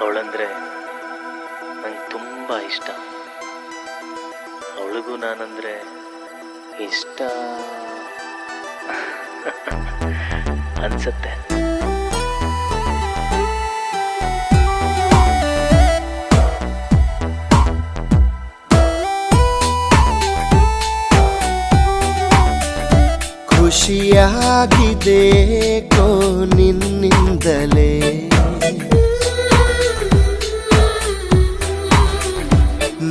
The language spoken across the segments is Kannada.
ಅವಳಂದರೆ ನಂಗೆ ತುಂಬ ಇಷ್ಟ. ಅವಳಿಗೂ ನಾನಂದರೆ ಇಷ್ಟ ಅನ್ಸತ್ತೆ. ಖುಷಿಯಾಗಿದೆ ಕೋ ನಿನ್ನಿಂದಲೇ,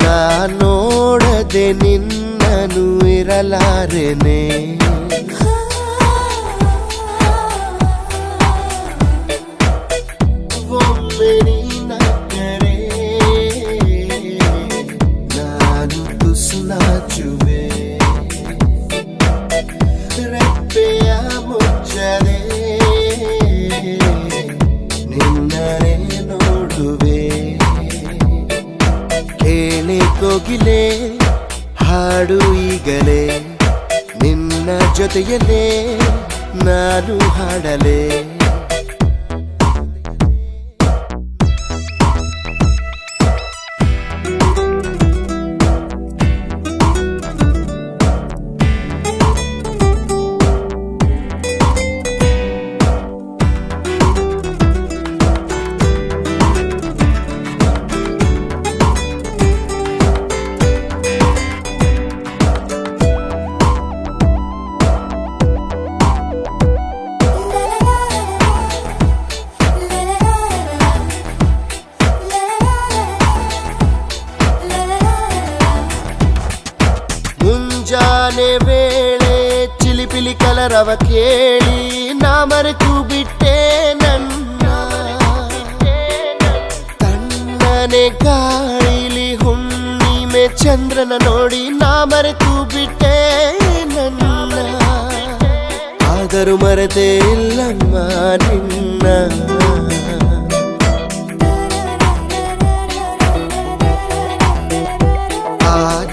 ನಾ ನೋಡದೆ ನಿನ್ನನು ಇರಲಾರೆನೆ. ಒಮ್ಮೆ ನಿನ್ನ ಕರೆ ನಾನು ತುಸು ನಾಚುವೆ, ರೆಪ್ಪೆಯ ಮುಚ್ಚದೆ ನಿನ್ನನೆ ನೋಡುವೆ. ಕೇಳಿ ಕೋಗಿಲೆ ಹಾಡು ಈಗಲೇ, ನಿನ್ನ ಜೊತೆಯಲ್ಲೇ ನಾನು ಹಾಡಲೇ. ಮುಂಜಾನೆ ವೇಳೆ ಚಿಲಿಪಿಲಿ ಕಲರವ ಕೇಳಿ ನಾ ಮರೆತು ಬಿಟ್ಟೆ ನನ್ನ. ತಣ್ಣನೆ ಗಾಳಿಲಿ ಹುಣ್ಣಿಮೆ ಚಂದ್ರನ ನೋಡಿ ನಾ ಮರೆತು ಬಿಟ್ಟೆ ನನ್ನ. ಆದರೂ ಮರೆತೇ ಇಲ್ಲಮ್ಮ ನಿನ್ನ.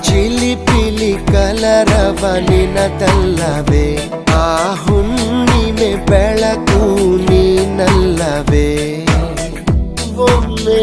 ಚಿಲಿಪಿಲಿ ಕಲರವ ನಿನದಲ್ಲವೇ, ಆ ಹುಣ್ಣಿಮೆ ಬೆಳಕು ನೀನಲ್ಲವೇ. ಒಮ್ಮೆ